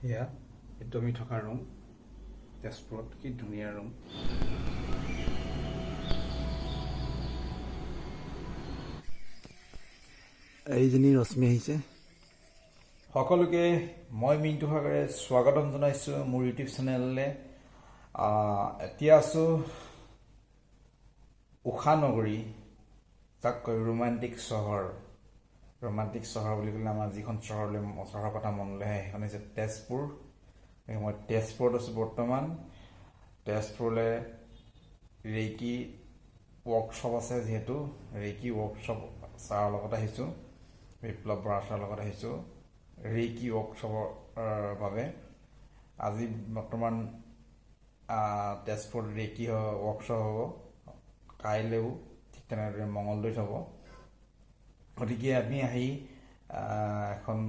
এয়া এইটো আমি থকা ৰুম তেজপুৰত কি ধুনীয়া ৰুম এইজনী ৰশ্মি আহিছে সকলোকে মই মিন্টু সাগৰে স্বাগতম জনাইছো মোৰ ইউটিউব চেনেললে এতিয়া আছো উখানগৰী যাক কয় ৰোমান্টিক চহৰ বুলি ক'লে আমাৰ যিখন চহৰৰ কথা মনলৈ আহে সেইখন হৈছে তেজপুৰ মই তেজপুৰত আছো বৰ্তমান তেজপুৰলৈ ৰেকি ৱৰ্কশ্বপ আছে যিহেতু ৰেকি ৱৰ্কশ্বপ ছাৰৰ লগত আহিছোঁ বিপ্লৱ বৰা ছাৰৰ লগত আহিছোঁ ৰেকি ৱৰ্কশ্বপৰ বাবে আজি বৰ্তমান তেজপুৰত ৰেকি ৱৰ্কশ্বপ হ'ব কাইলৈও ঠিক তেনেদৰে মঙলদৈত হ'ব গতিকে আমি আহি এখন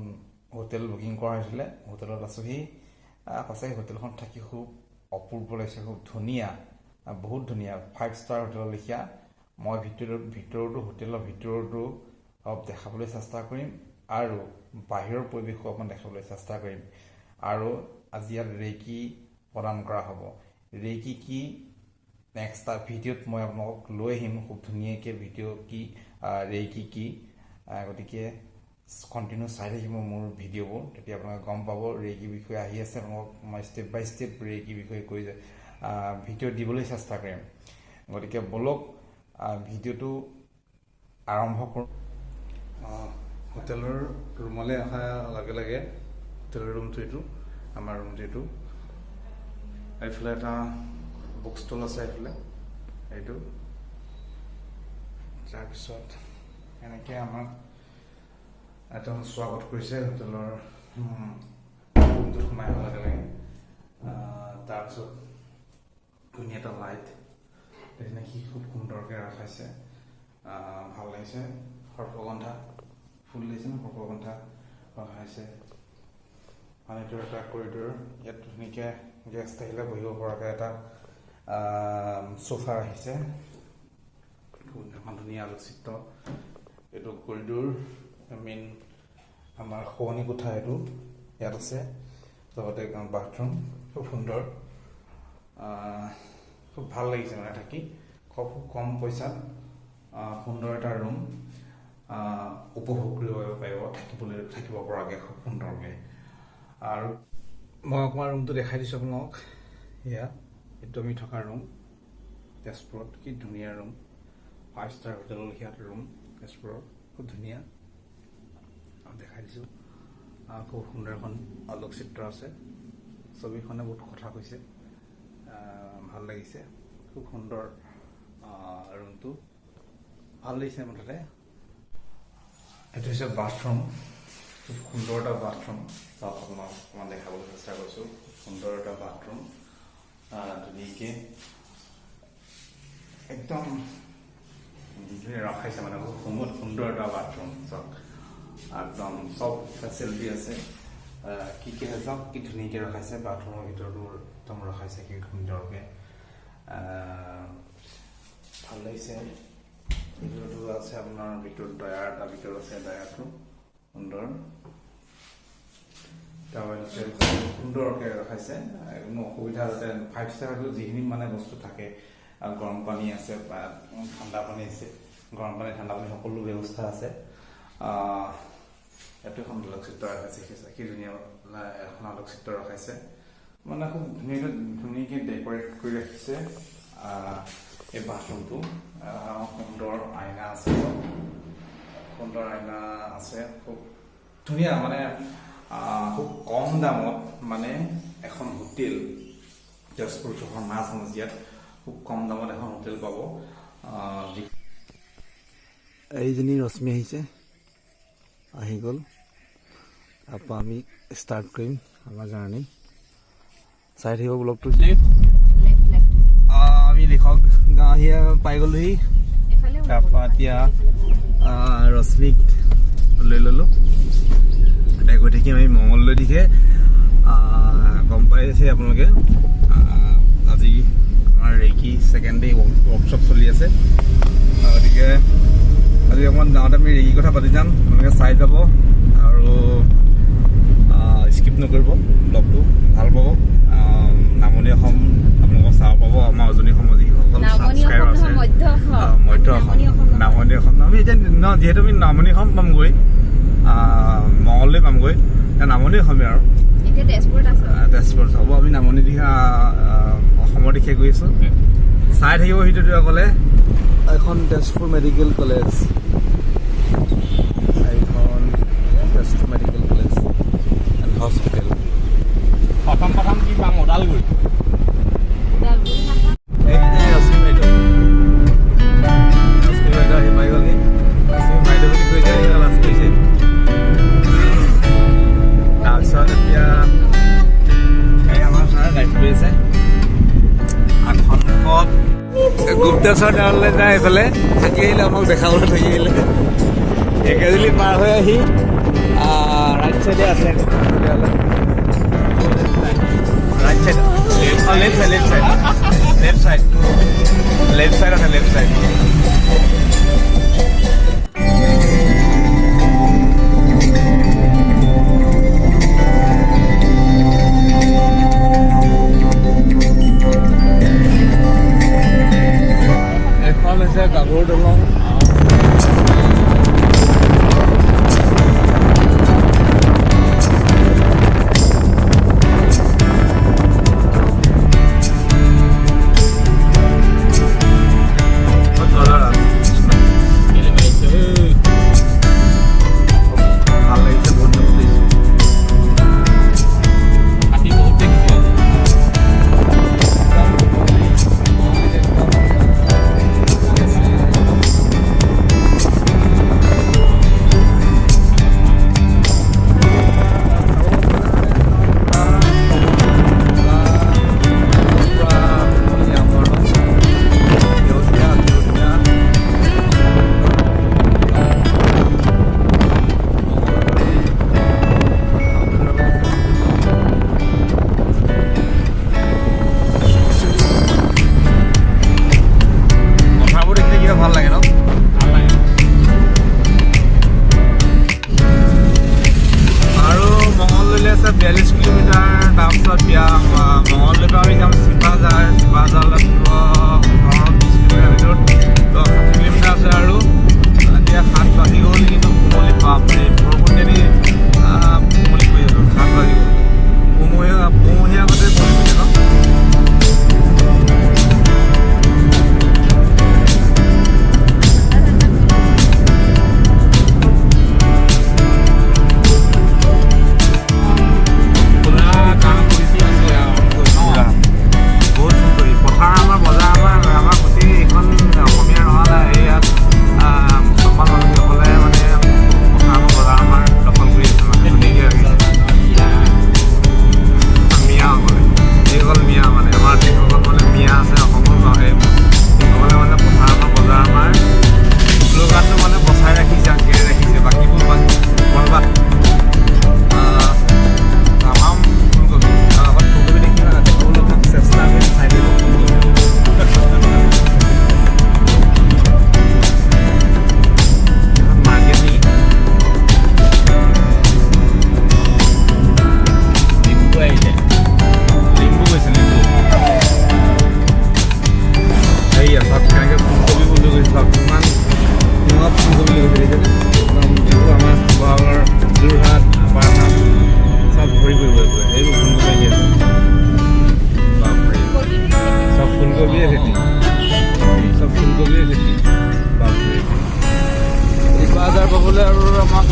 হোটেল বুকিং কৰা হৈছিলে হোটেলত আছোহি সঁচাকৈ হোটেলখন থাকি খুব অপূৰ্ব লাগিছে খুব ধুনীয়া বহুত ধুনীয়া 5 ষ্টাৰ হোটেলৰ লেখীয়া মই ভিতৰতো হোটেলৰ ভিতৰতো অলপ দেখাবলৈ চেষ্টা কৰিম আৰু বাহিৰৰ পৰিৱেশো অকণমান দেখাবলৈ চেষ্টা কৰিম আৰু আজি ইয়াত ৰেকি প্ৰদান কৰা হ'ব ৰেকি কি নেক্সট ভিডিঅ'ত মই আপোনালোকক লৈ আহিম খুব ধুনীয়াকৈ ভিডিঅ' কি ৰেকি কি গতিকে কণ্টিনিউ চাই থাকিব মোৰ ভিডিঅ'বোৰ তেতিয়া আপোনালোকে গম পাব ৰেকি বিষয়ে আহি আছে আপোনালোকক মই ষ্টেপ বাই ষ্টেপ ৰেকি বিষয়ে কৈ ভিডিঅ' দিবলৈ চেষ্টা কৰিম গতিকে বলক ভিডিঅ'টো আৰম্ভ কৰোঁ হোটেলৰ ৰুমলৈ অহাৰ লগে লগে হোটেলৰ ৰুমটো এইটো আমাৰ ৰুমটো এইটো এইফালে এটা বুক ষ্টল আছে এইফালে এইটো তাৰপিছত এনেকৈ আমাক এটা স্বাগত কৰিছে হোটেলৰ ৰুমটোত সোমাই অহাৰ লগে লগে তাৰপিছত ধুনীয়া এটা লাইট সি খুব সুন্দৰকৈ ৰখাইছে ভাল লাগিছে সৰ্পগন্ধা ফুল দিছে ন সৰ্পগন্ধা ৰখাইছে এইটো এটা কৰিডৰ ইয়াত ধুনীয়াকৈ গেষ্ট আহিলে বহিব পৰাকৈ এটা চোফা আহিছে এখন ধুনীয়া আলোকচিত্ৰ এইটো কৰিডৰ মেইন আমাৰ শোৱনি কোঠা এইটো ইয়াত আছে লগতে বাথৰুম খুব সুন্দৰ খুব ভাল লাগিছে মানে থাকি খুব কম পইচাত সুন্দৰ এটা ৰুম উপভোগ কৰিব পাৰিব থাকিব পৰাকৈ খুব সুন্দৰকৈ আৰু মই অকণমান ৰুমটো দেখাই দিছোঁ আপোনালোক এয়া এইটো আমি থকা ৰুম তেজপুৰত কি ধুনীয়া ৰুম 5 ষ্টাৰ হোটেলৰ লেখীয়া ৰুম তেজপুৰৰ খুব ধুনীয়া দেখাই দিছোঁ খুব সুন্দৰ এখন আলোকচিত্ৰ আছে ছবিখনে বহুত কথা কৈছে ভাল লাগিছে খুব সুন্দৰ ৰুমটো ভাল লাগিছে মুঠতে এইটো হৈছে বাথৰুম খুব সুন্দৰ এটা বাথৰুম চাওক আপোনাক অকণমান দেখাবলৈ চেষ্টা কৰিছোঁ খুব সুন্দৰ এটা বাথৰুম ধুনীয়াকৈ একদম ৰখাইছে মানে খুব সুন্দৰ এটা বাথৰুম চাওক একদম চব ফেচিলিটি আছে কি চাওক কি ধুনীয়াকৈ ৰখাইছে বাথৰুমৰ ভিতৰতো একদম ৰখাইছে কি সুন্দৰকৈ ভাল লাগিছে ভিতৰতো আছে আপোনাৰ ভিতৰত ডয়াৰ এটা ভিতৰত আছে ডয়াৰটো সুন্দৰ সুন্দৰকৈ ৰখাইছে কোনো অসুবিধা যাতে 5 ষ্টাৰটো যিখিনি মানে বস্তু থাকে গৰম পানী আছে বা ঠাণ্ডা পানী আছে গৰম পানী ঠাণ্ডা পানী সকলো ব্যৱস্থা আছে এইটো এখন আলোকচিত্ৰ ৰখাইছে কি ধুনীয়া এখন আলোকচিত্ৰ ৰখাইছে মানে খুব ধুনীয়াকৈ ডেকৰেট কৰি ৰাখিছে এই বাথৰুমটো সুন্দৰ আইনা আছে সুন্দৰ আইনা আছে খুব ধুনীয়া মানে খুব কম দামত মানে এখন হোটেল তেজপুৰ চহৰৰ মাজমজিয়াত খুব কম দামত এখন হোটেল পাব এইজনী ৰশ্মি আহিছে আহি গ'ল তাৰপৰা আমি ষ্টাৰ্ট কৰিম আমাৰ জাৰ্ণি চাই থাকিব ব্লগটো আমি লিখক গাঁও আহি পাই গ'লোহি তাৰপৰা এতিয়া ৰশ্মিক লৈ ল'লোঁ এতিয়া গৈ থাকিম আমি মঙলদৈ দিশে গম পাইছে আপোনালোকে আজি আমাৰ ৰেকি ছেকেণ্ড ডে ৱৰ্কশ্বপ চলি আছে গতিকে আজি অকণমান গাঁৱত আমি ৰেকি কথা পাতি যাম আপোনালোকে চাই যাব আৰু স্কিপ নকৰিব, ব্লগটো ভাল পাব। নামনি অসম আপোনালোকক চাব পাব। আমাৰ উজনি অসমৰ যিসকল ছাবস্ক্ৰাইবাৰ আছে, মধ্য অসম, নামনি অসম, আমি এতিয়া যিহেতু আমি নামনি অসম পামগৈ, মঙলদৈ পামগৈ, নামনি অসমে আৰু তেজপুৰ হ'ব। আমি নামনি দিশে অসমৰ দিশে গৈ আছোঁ। চাই থাকিব ভিডিঅ'টো অকলে। এখন তেজপুৰ মেডিকেল কলেজ, এইখন Tezpur medical college and hospital. প্ৰথম কি পাম? ওদালগুৰি। তাৰপিছত এতিয়া এই আমাৰ ছাৰে গাইড কৰি আছে আসনকত গুপ্তেশ্বৰ দেৱাললৈ যায়। এইফালে থাকি আহিলে, আমাক দেখাবলৈ থাকি আহিলে। একেজুলি পাৰ হৈ আহি ৰাইট চাইডে আছে ৰাইট চাইড, লেফ্ট চাইড আছে, লেফ্ট চাইড। এখন হৈছে গাভৰু দলং।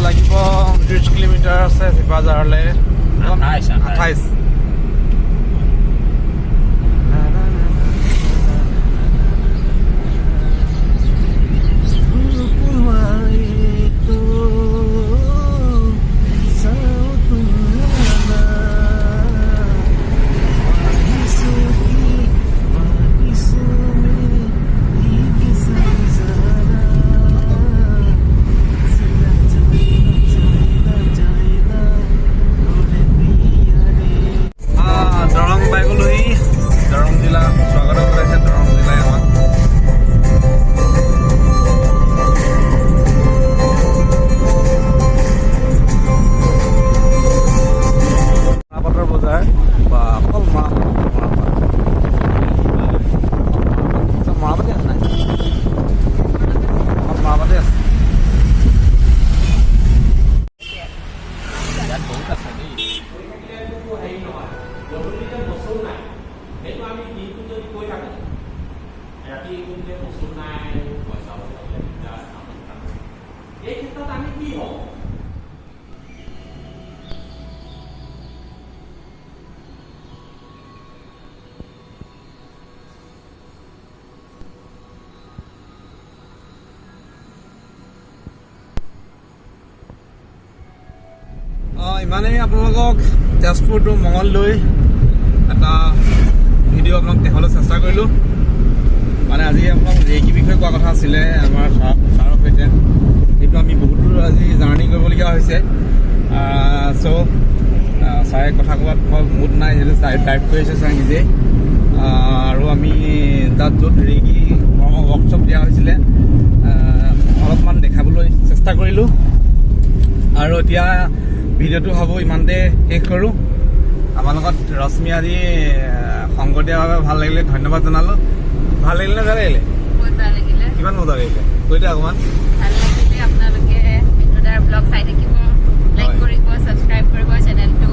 লাগিব 30 কিলোমিটাৰ আছে বাজাৰলৈ 28 যদি কৈ থাকে ৰাতি কোনটোৱে বস্তু নাই পইচা এই ক্ষেত্ৰত আমি কি হওঁ? ইমানেই আপোনালোকক তেজপুৰ টু মঙলদৈ এটা ভিডিঅ' আপোনাক দেখাবলৈ চেষ্টা কৰিলোঁ। মানে আজি আপোনাক ৰেকি বিষয়ে কোৱা কথা আছিলে আমাৰ ছাৰৰ সৈতে, সেইটো আমি বহুত দূৰ আজি জাৰ্ণি কৰিবলগীয়া হৈছে। চ' ছাৰে কথা কোৱাত মুড নাই, যিহেতু টাইপ কৰি আছে ছাৰ নিজে। আৰু আমি তাত য'ত ৰেকি ৱৰ্কশ্বপ দিয়া হৈছিলে অলপমান দেখাবলৈ চেষ্টা কৰিলোঁ। আৰু এতিয়া ভিডিঅ'টো ভাবোঁ ইমানতে শেষ কৰোঁ। আমাৰ লগত ৰশ্মি আজি সংগ দিয়াৰ বাবে ভাল লাগিলে, ধন্যবাদ জনালোঁ। ভাল লাগিলে নে বেয়া লাগিলে? বহুত ভাল লাগিলে। কিমান মজা লাগিলে কৈ দিয়া অকণমান। ভাল লাগিলে। আপোনালোকে মিন্টুদাৰ ব্লগ চাই থাকিব, লাইক কৰিব, ছাবস্ক্ৰাইব কৰিব, চেনেলটো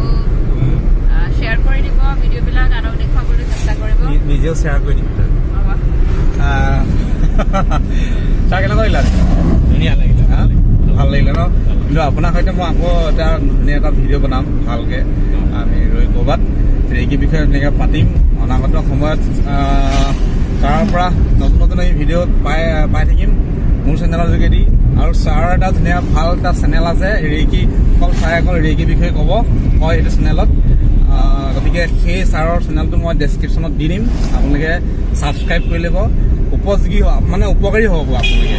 শ্বেয়াৰ কৰি দিব, ভিডিঅ'বিলাক আনক দেখুৱাবলৈ চেষ্টা কৰিব। নিজেও শ্বেয়াৰ কৰি দিম। তাৰ কেনেকুৱা লাগিলে? ধুনীয়া লাগিলে, ভাল লাগিলে ন? কিন্তু আপোনাৰ সৈতে মই আকৌ এটা ধুনীয়া এটা ভিডিঅ' বনাম ভালকৈ। আমি ৰৈ ক'ৰবাত ৰেকি বিষয়ে তেনেকৈ পাতিম অনাগত সময়ত। তাৰ পৰা নতুন নতুন আমি ভিডিঅ' পাই থাকিম মোৰ চেনেলৰ যোগেদি। আৰু ছাৰৰ এটা ধুনীয়া ভাল এটা চেনেল আছে ৰেকি, ছাৰে অকল ৰেকি বিষয়ে কয় এইটো চেনেলত। গতিকে সেই ছাৰৰ চেনেলটো মই ডেছক্ৰিপশ্যনত দি দিম, আপোনালোকে ছাবস্ক্ৰাইব কৰি ল'ব। উপযোগী মানে উপকাৰী হ'ব আপোনালোকে।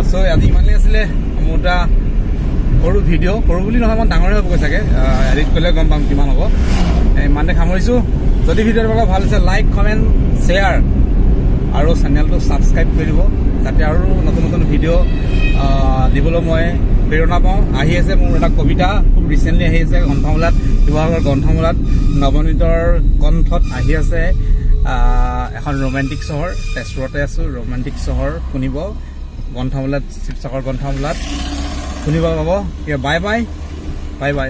চ' আজি ইমানেই আছিলে মোৰ এটা সৰু ভিডিঅ', সৰু বুলি নহয় মই ডাঙৰে হ'বগৈ চাগে, এডিট কৰিলে গম পাম কিমান হ'ব। ইমানতে সামৰিছোঁ। যদি ভিডিঅ'টো আপোনালোকৰ ভাল হৈছে লাইক, কমেণ্ট, শ্বেয়াৰ আৰু চেনেলটো ছাবস্ক্ৰাইব কৰি দিব, যাতে আৰু নতুন নতুন ভিডিঅ' দিবলৈ মই প্ৰেৰণা পাওঁ। আহি আছে মোৰ এটা কবিতা, খুব ৰিচেণ্টলি আহি আছে গ্ৰন্থমেলাত, শিৱসাগৰ গ্ৰন্থমেলাত নৱনীতৰ কণ্ঠত আহি আছে এখন ৰোমেণ্টিক চহৰ। তেজপুৰতে আছোঁ, ৰোমেণ্টিক চহৰ শুনিব গ্ৰন্থমেলাত, শিৱসাগৰ গ্ৰন্থমেলাত শুনিব পাব। Bye bye, bye bye.